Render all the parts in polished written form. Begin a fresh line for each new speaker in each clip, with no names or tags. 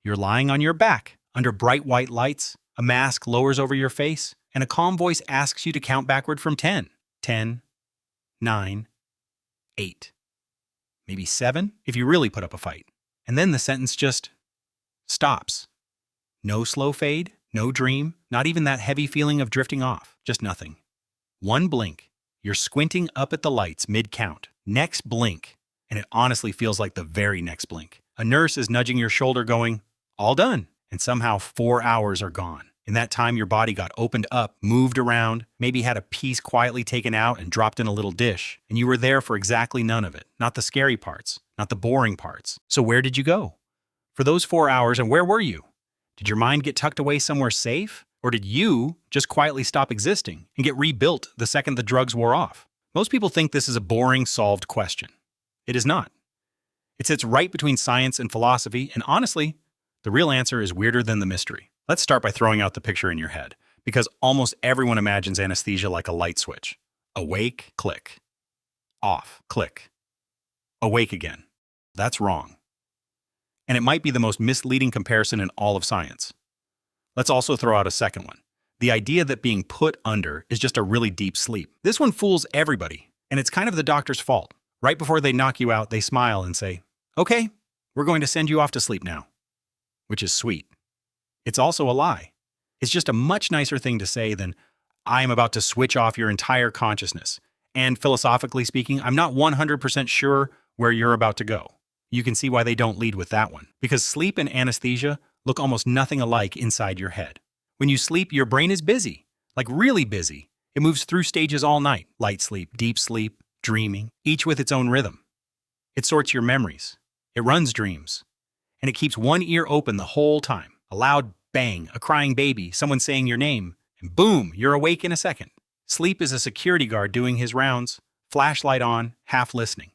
You're lying on your back, under bright white lights, a mask lowers over your face, and a calm voice asks you to count backward from 10. 10, 9, 8. Maybe 7 if you really put up a fight. And then the sentence just stops. No slow fade, no dream, not even that heavy feeling of drifting off, just nothing. One blink, you're squinting up at the lights mid-count. Next blink, and it honestly feels like the very next blink. A nurse is nudging your shoulder going, all done, and somehow 4 hours are gone. In that time, your body got opened up, moved around, maybe had a piece quietly taken out and dropped in a little dish, and you were there for exactly none of it. Not the scary parts, not the boring parts. So where did you go? For those 4 hours, and where were you? Did your mind get tucked away somewhere safe? Or did you just quietly stop existing and get rebuilt the second the drugs wore off? Most people think this is a boring, solved question. It is not. It sits right between science and philosophy, and honestly, the real answer is weirder than the mystery. Let's start by throwing out the picture in your head, because almost everyone imagines anesthesia like a light switch. Awake, click. Off, click. Awake again. That's wrong. And it might be the most misleading comparison in all of science. Let's also throw out a second one. The idea that being put under is just a really deep sleep. This one fools everybody, and it's kind of the doctor's fault. Right before they knock you out, they smile and say, "Okay, we're going to send you off to sleep now," which is sweet. It's also a lie. It's just a much nicer thing to say than, "I am about to switch off your entire consciousness." And philosophically speaking, I'm not 100% sure where you're about to go. You can see why they don't lead with that one. Because sleep and anesthesia look almost nothing alike inside your head. When you sleep, your brain is busy, like really busy. It moves through stages all night, light sleep, deep sleep, dreaming, each with its own rhythm. It sorts your memories. It runs dreams. And it keeps one ear open the whole time. A loud bang, a crying baby, someone saying your name, and boom, you're awake in a second. Sleep is a security guard doing his rounds, flashlight on, half listening.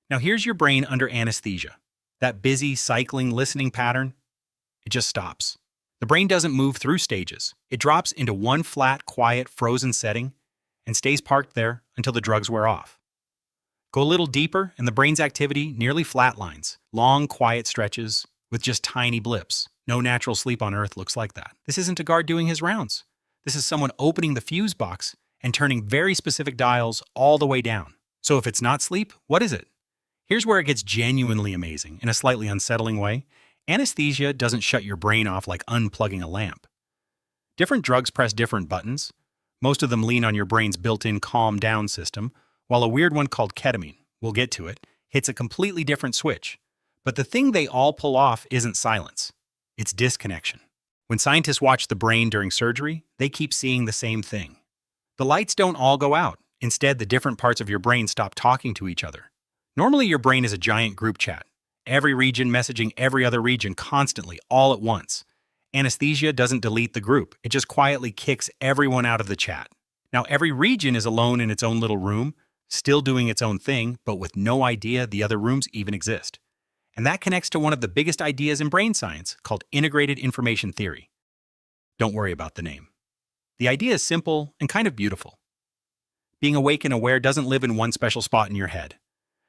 Now here's your brain under anesthesia. That busy, cycling, listening pattern, it just stops. The brain doesn't move through stages. It drops into one flat, quiet, frozen setting and stays parked there until the drugs wear off. Go a little deeper and the brain's activity nearly flatlines. Long, quiet stretches with just tiny blips. No natural sleep on Earth looks like that. This isn't a guard doing his rounds. This is someone opening the fuse box and turning very specific dials all the way down. So if it's not sleep, what is it? Here's where it gets genuinely amazing in a slightly unsettling way. Anesthesia doesn't shut your brain off like unplugging a lamp. Different drugs press different buttons. Most of them lean on your brain's built-in calm-down system, while a weird one called ketamine, we'll get to it, hits a completely different switch. But the thing they all pull off isn't silence. It's disconnection. When scientists watch the brain during surgery, they keep seeing the same thing. The lights don't all go out. Instead, the different parts of your brain stop talking to each other. Normally, your brain is a giant group chat. Every region messaging every other region constantly, all at once. Anesthesia doesn't delete the group. It just quietly kicks everyone out of the chat. Now, every region is alone in its own little room, still doing its own thing, but with no idea the other rooms even exist. And that connects to one of the biggest ideas in brain science, called integrated information theory. Don't worry about the name. The idea is simple and kind of beautiful. Being awake and aware doesn't live in one special spot in your head.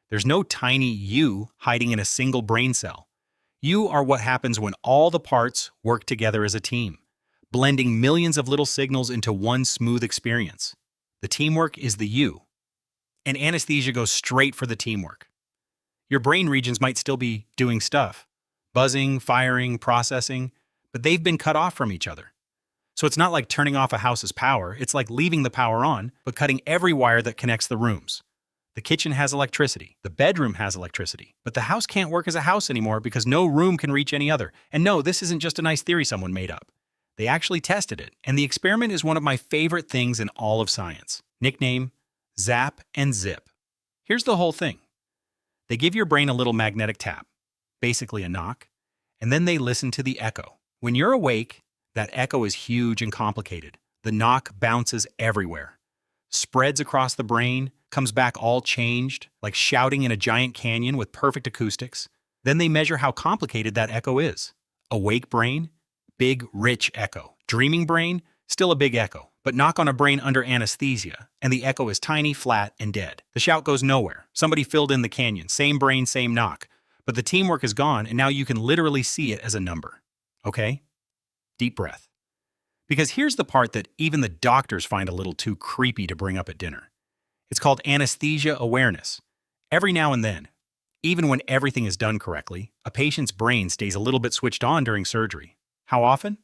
There's no tiny you hiding in a single brain cell. You are what happens when all the parts work together as a team, blending millions of little signals into one smooth experience. The teamwork is the you. And anesthesia goes straight for the teamwork. Your brain regions might still be doing stuff, buzzing, firing, processing, but they've been cut off from each other. So it's not like turning off a house's power, it's like leaving the power on, but cutting every wire that connects the rooms. The kitchen has electricity, the bedroom has electricity, but the house can't work as a house anymore because no room can reach any other. And no, this isn't just a nice theory someone made up. They actually tested it, and the experiment is one of my favorite things in all of science. Nickname, Zap and Zip. Here's the whole thing. They give your brain a little magnetic tap, basically a knock, and then they listen to the echo. When you're awake, that echo is huge and complicated. The knock bounces everywhere, spreads across the brain, comes back all changed, like shouting in a giant canyon with perfect acoustics. Then they measure how complicated that echo is. Awake brain, big, rich echo. Dreaming brain, still a big echo, but knock on a brain under anesthesia, and the echo is tiny, flat, and dead. The shout goes nowhere. Somebody filled in the canyon. Same brain, same knock. But the teamwork is gone, and now you can literally see it as a number. Okay? Deep breath. Because here's the part that even the doctors find a little too creepy to bring up at dinner. It's called anesthesia awareness. Every now and then, even when everything is done correctly, a patient's brain stays a little bit switched on during surgery. How often?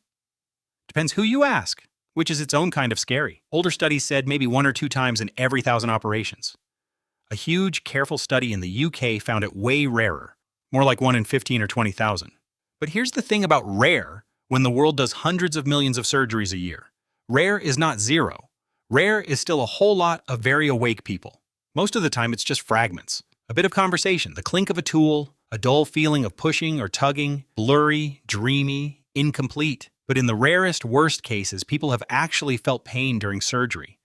Depends who you ask, which is its own kind of scary. Older studies said maybe 1 or 2 times in every 1,000 operations. A huge, careful study in the UK found it way rarer, more like 1 in 15 or 20,000. But here's the thing about rare when the world does hundreds of millions of surgeries a year. Rare is not zero. Rare is still a whole lot of very awake people. Most of the time it's just fragments. A bit of conversation, the clink of a tool, a dull feeling of pushing or tugging, blurry, dreamy, incomplete. But in the rarest, worst cases, people have actually felt pain during surgery,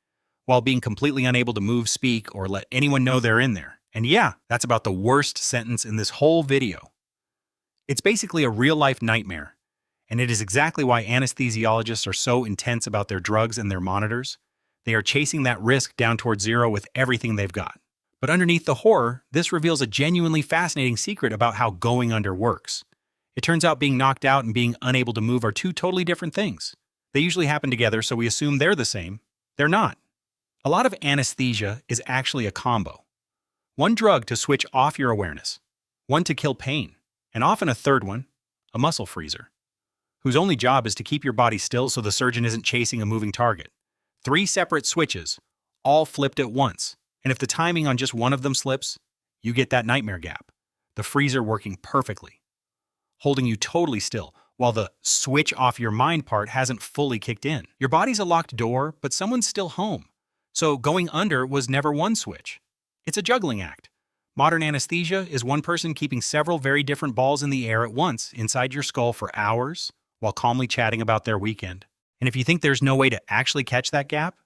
while being completely unable to move, speak, or let anyone know they're in there. And yeah, that's about the worst sentence in this whole video. It's basically a real-life nightmare, and it is exactly why anesthesiologists are so intense about their drugs and their monitors. They are chasing that risk down towards zero with everything they've got. But underneath the horror, this reveals a genuinely fascinating secret about how going under works. It turns out being knocked out and being unable to move are two totally different things. They usually happen together, so we assume they're the same. They're not. A lot of anesthesia is actually a combo. One drug to switch off your awareness, one to kill pain, and often a third one, a muscle freezer, whose only job is to keep your body still so the surgeon isn't chasing a moving target. 3 separate switches, all flipped at once. And if the timing on just one of them slips, you get that nightmare gap. The freezer working perfectly, holding you totally still, while the switch off your mind part hasn't fully kicked in. Your body's a locked door, but someone's still home. So going under was never one switch. It's a juggling act. Modern anesthesia is one person keeping several very different balls in the air at once inside your skull for hours while calmly chatting about their weekend. And if you think there's no way to actually catch that gap,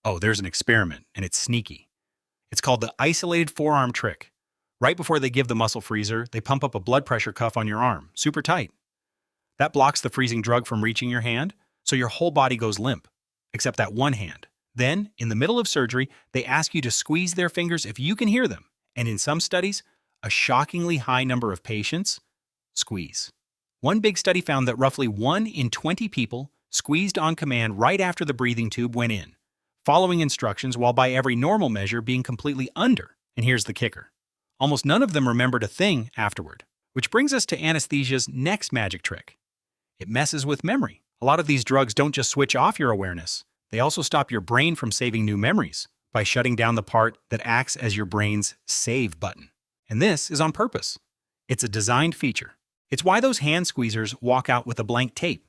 oh, there's an experiment, and it's sneaky. It's called the isolated forearm trick. Right before they give the muscle freezer, they pump up a blood pressure cuff on your arm, super tight. That blocks the freezing drug from reaching your hand, so your whole body goes limp, except that one hand. Then, in the middle of surgery, they ask you to squeeze their fingers if you can hear them. And in some studies, a shockingly high number of patients squeeze. One big study found that roughly 1 in 20 people squeezed on command right after the breathing tube went in, following instructions while by every normal measure being completely under. And here's the kicker. Almost none of them remembered a thing afterward. Which brings us to anesthesia's next magic trick. It messes with memory. A lot of these drugs don't just switch off your awareness. They also stop your brain from saving new memories by shutting down the part that acts as your brain's save button. And this is on purpose. It's a designed feature. It's why those hand squeezers walk out with a blank tape.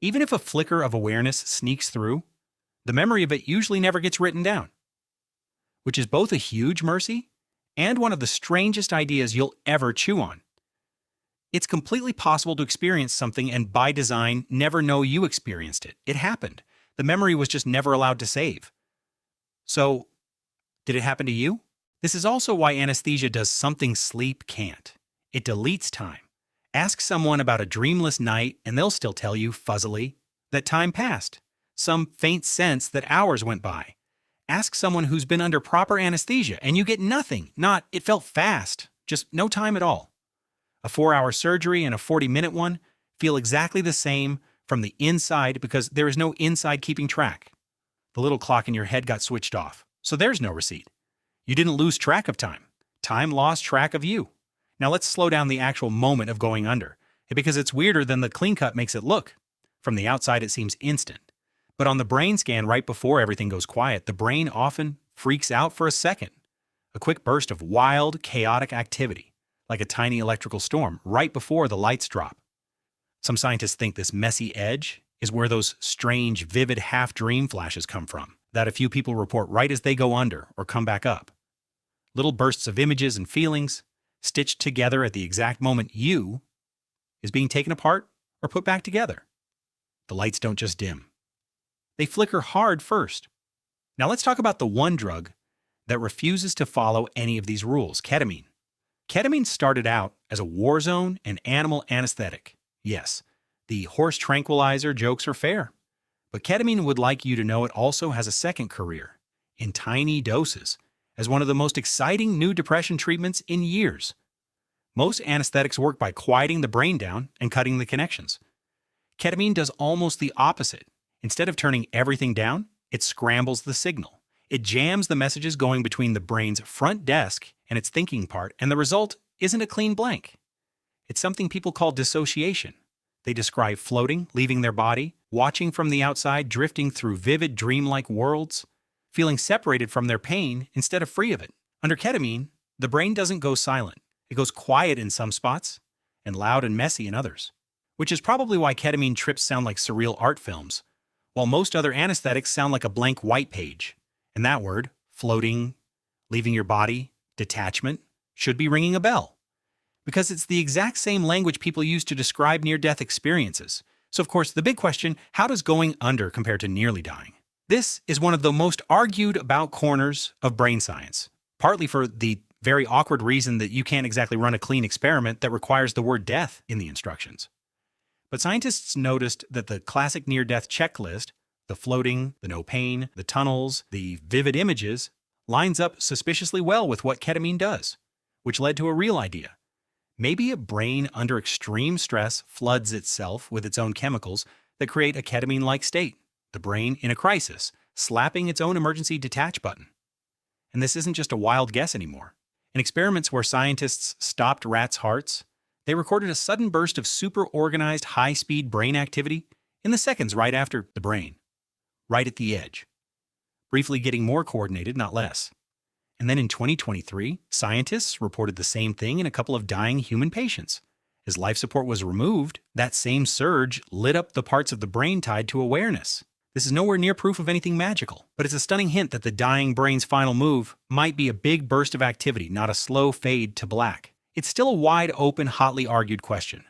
Even if a flicker of awareness sneaks through, the memory of it usually never gets written down, which is both a huge mercy and one of the strangest ideas you'll ever chew on. It's completely possible to experience something and by design never know you experienced it. It happened. The memory was just never allowed to save. So, did it happen to you? This is also why anesthesia does something sleep can't. It deletes time. Ask someone about a dreamless night and they'll still tell you, fuzzily, that time passed. Some faint sense that hours went by. Ask someone who's been under proper anesthesia and you get nothing. Not, it felt fast. Just no time at all. A 4-hour surgery and a 40-minute one feel exactly the same from the inside because there is no inside keeping track. The little clock in your head got switched off, so there's no receipt. You didn't lose track of time. Time lost track of you. Now let's slow down the actual moment of going under, because it's weirder than the clean cut makes it look. From the outside, it seems instant. But on the brain scan right before everything goes quiet, the brain often freaks out for a second. A quick burst of wild, chaotic activity, like a tiny electrical storm right before the lights drop. Some scientists think this messy edge is where those strange, vivid half-dream flashes come from, that a few people report right as they go under or come back up. Little bursts of images and feelings, stitched together at the exact moment you is being taken apart or put back together. The lights don't just dim. They flicker hard first. Now let's talk about the one drug that refuses to follow any of these rules, ketamine. Ketamine started out as a war zone and animal anesthetic. Yes, the horse tranquilizer jokes are fair. But ketamine would like you to know it also has a second career, in tiny doses, as one of the most exciting new depression treatments in years. Most anesthetics work by quieting the brain down and cutting the connections. Ketamine does almost the opposite. Instead of turning everything down, it scrambles the signal. It jams the messages going between the brain's front desk and its thinking part, and the result isn't a clean blank. It's something people call dissociation. They describe floating, leaving their body, watching from the outside, drifting through vivid, dreamlike worlds, feeling separated from their pain instead of free of it. Under ketamine, the brain doesn't go silent. It goes quiet in some spots and loud and messy in others, which is probably why ketamine trips sound like surreal art films, while most other anesthetics sound like a blank white page. And that word, floating, leaving your body, detachment, should be ringing a bell, because it's the exact same language people use to describe near-death experiences. So of course, the big question, how does going under compare to nearly dying? This is one of the most argued about corners of brain science, partly for the very awkward reason that you can't exactly run a clean experiment that requires the word death in the instructions. But scientists noticed that the classic near-death checklist, the floating, the no pain, the tunnels, the vivid images, lines up suspiciously well with what ketamine does, which led to a real idea. Maybe a brain under extreme stress floods itself with its own chemicals that create a ketamine-like state, the brain in a crisis, slapping its own emergency detach button. And this isn't just a wild guess anymore. In experiments where scientists stopped rats' hearts, they recorded a sudden burst of super-organized, high-speed brain activity in the seconds right after the brain, right at the edge, briefly getting more coordinated, not less. And then in 2023, scientists reported the same thing in a couple of dying human patients. As life support was removed, that same surge lit up the parts of the brain tied to awareness. This is nowhere near proof of anything magical, but it's a stunning hint that the dying brain's final move might be a big burst of activity, not a slow fade to black. It's still a wide-open, hotly argued question,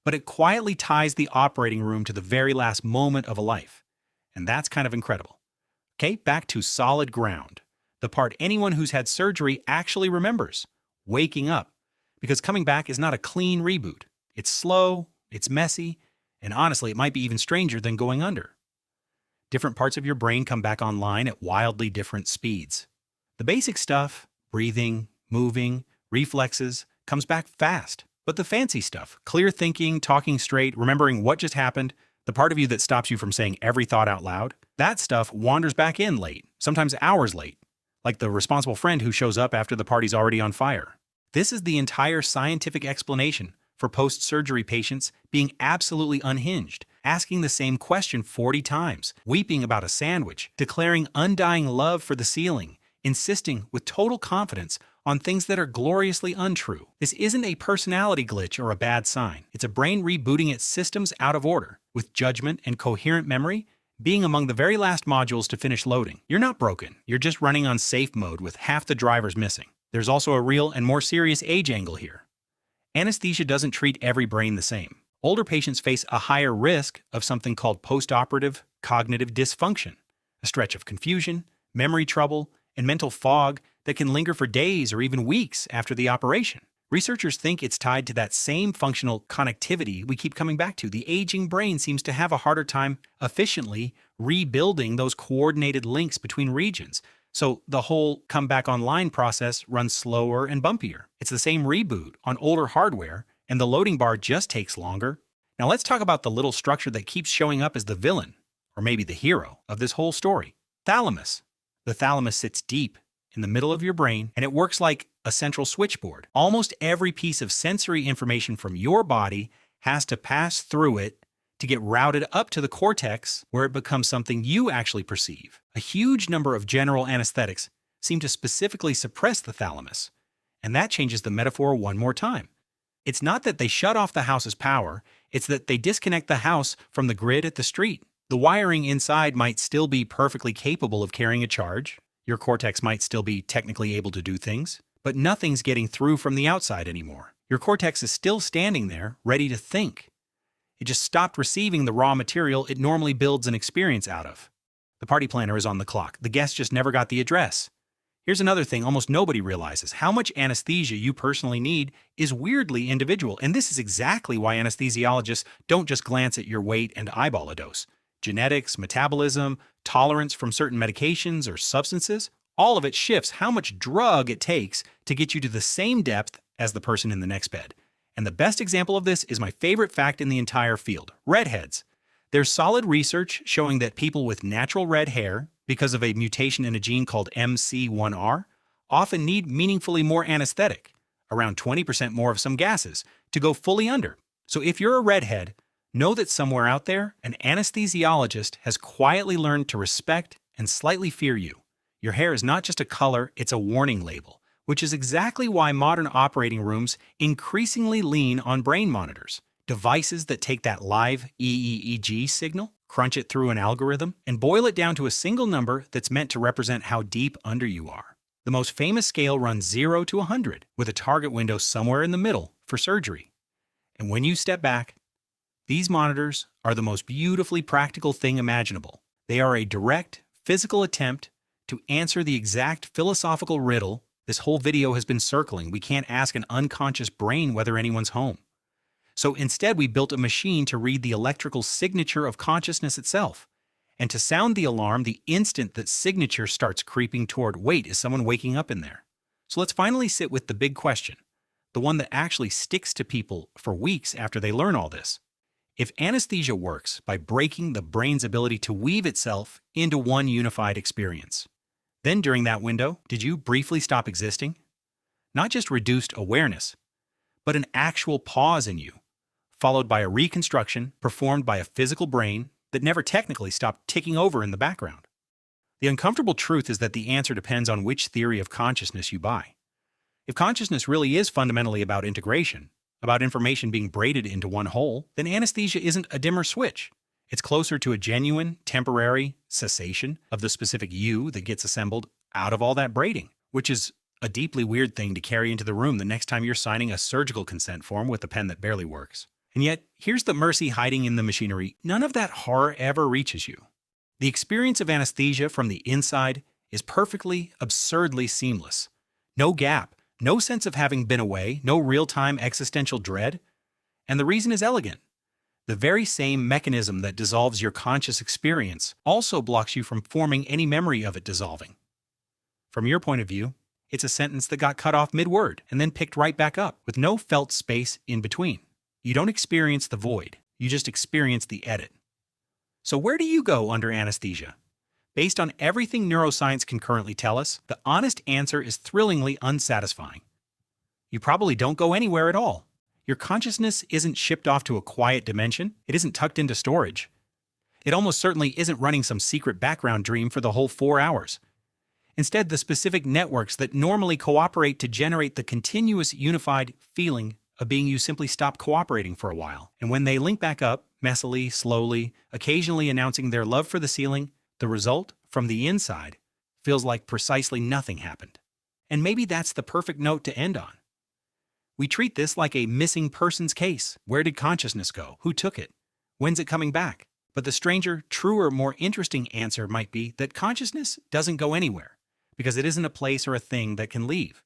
but it quietly ties the operating room to the very last moment of a life, and that's kind of incredible. Okay, back to solid ground, the part anyone who's had surgery actually remembers, waking up, because coming back is not a clean reboot. It's slow, it's messy, and honestly, it might be even stranger than going under. Different parts of your brain come back online at wildly different speeds. The basic stuff, breathing, moving, reflexes, comes back fast. But the fancy stuff, clear thinking, talking straight, remembering what just happened, the part of you that stops you from saying every thought out loud, that stuff wanders back in late, sometimes hours late, like the responsible friend who shows up after the party's already on fire. This is the entire scientific explanation for post-surgery patients being absolutely unhinged, asking the same question 40 times, weeping about a sandwich, declaring undying love for the ceiling, insisting with total confidence on things that are gloriously untrue. This isn't a personality glitch or a bad sign. It's a brain rebooting its systems out of order, with judgment and coherent memory being among the very last modules to finish loading. You're not broken. You're just running on safe mode with half the drivers missing. There's also a real and more serious age angle here. Anesthesia doesn't treat every brain the same. Older patients face a higher risk of something called postoperative cognitive dysfunction, a stretch of confusion, memory trouble, and mental fog that can linger for days or even weeks after the operation. Researchers think it's tied to that same functional connectivity we keep coming back to. The aging brain seems to have a harder time efficiently rebuilding those coordinated links between regions. So the whole come back online process runs slower and bumpier. It's the same reboot on older hardware, and the loading bar just takes longer. Now let's talk about the little structure that keeps showing up as the villain, or maybe the hero, of this whole story. Thalamus. The thalamus sits deep in the middle of your brain, and it works like a central switchboard. Almost every piece of sensory information from your body has to pass through it to get routed up to the cortex, where it becomes something you actually perceive. A huge number of general anesthetics seem to specifically suppress the thalamus, and that changes the metaphor one more time. It's not that they shut off the house's power, it's that they disconnect the house from the grid at the street. The wiring inside might still be perfectly capable of carrying a charge, your cortex might still be technically able to do things, but nothing's getting through from the outside anymore. Your cortex is still standing there, ready to think. It just stopped receiving the raw material it normally builds an experience out of. The party planner is on the clock. The guest just never got the address. Here's another thing almost nobody realizes. How much anesthesia you personally need is weirdly individual, and this is exactly why anesthesiologists don't just glance at your weight and eyeball a dose. Genetics, metabolism, tolerance from certain medications or substances, all of it shifts how much drug it takes to get you to the same depth as the person in the next bed. And the best example of this is my favorite fact in the entire field: redheads. There's solid research showing that people with natural red hair, because of a mutation in a gene called MC1R, often need meaningfully more anesthetic, around 20% more of some gases, to go fully under. So if you're a redhead, know that somewhere out there, an anesthesiologist has quietly learned to respect and slightly fear you. Your hair is not just a color, it's a warning label, which is exactly why modern operating rooms increasingly lean on brain monitors, devices that take that live EEG signal, crunch it through an algorithm, and boil it down to a single number that's meant to represent how deep under you are. The most famous scale runs 0 to 100, with a target window somewhere in the middle for surgery. And when you step back, these monitors are the most beautifully practical thing imaginable. They are a direct, physical attempt to answer the exact philosophical riddle this whole video has been circling. We can't ask an unconscious brain whether anyone's home. So instead, we built a machine to read the electrical signature of consciousness itself, and to sound the alarm the instant that signature starts creeping toward, wait, is someone waking up in there? So let's finally sit with the big question, the one that actually sticks to people for weeks after they learn all this. If anesthesia works by breaking the brain's ability to weave itself into one unified experience, then during that window, did you briefly stop existing? Not just reduced awareness, but an actual pause in you, followed by a reconstruction performed by a physical brain that never technically stopped ticking over in the background. The uncomfortable truth is that the answer depends on which theory of consciousness you buy. If consciousness really is fundamentally about integration, about information being braided into one whole, then anesthesia isn't a dimmer switch. It's closer to a genuine, temporary cessation of the specific you that gets assembled out of all that braiding, which is a deeply weird thing to carry into the room the next time you're signing a surgical consent form with a pen that barely works. And yet, here's the mercy hiding in the machinery: none of that horror ever reaches you. The experience of anesthesia from the inside is perfectly, absurdly seamless. No gap, no sense of having been away, no real-time existential dread. And the reason is elegant. The very same mechanism that dissolves your conscious experience also blocks you from forming any memory of it dissolving. From your point of view, it's a sentence that got cut off mid-word and then picked right back up, with no felt space in between. You don't experience the void, you just experience the edit. So where do you go under anesthesia? Based on everything neuroscience can currently tell us, the honest answer is thrillingly unsatisfying. You probably don't go anywhere at all. Your consciousness isn't shipped off to a quiet dimension, it isn't tucked into storage. It almost certainly isn't running some secret background dream for the whole 4 hours. Instead, the specific networks that normally cooperate to generate the continuous unified feeling of being you simply stop cooperating for a while. And when they link back up, messily, slowly, occasionally announcing their love for the ceiling, the result, from the inside, feels like precisely nothing happened. And maybe that's the perfect note to end on. We treat this like a missing persons case. Where did consciousness go? Who took it? When's it coming back? But the stranger, truer, more interesting answer might be that consciousness doesn't go anywhere, because it isn't a place or a thing that can leave.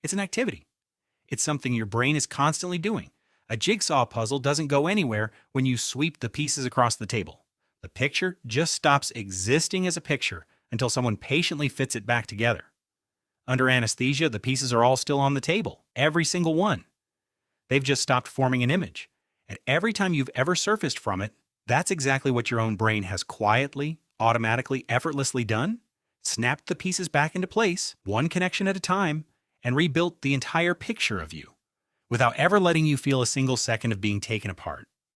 It's an activity. It's something your brain is constantly doing. A jigsaw puzzle doesn't go anywhere when you sweep the pieces across the table. The picture just stops existing as a picture until someone patiently fits it back together. Under anesthesia, the pieces are all still on the table, every single one. They've just stopped forming an image. And every time you've ever surfaced from it, that's exactly what your own brain has quietly, automatically, effortlessly done: snapped the pieces back into place, one connection at a time, and rebuilt the entire picture of you, without ever letting you feel a single second of being taken apart.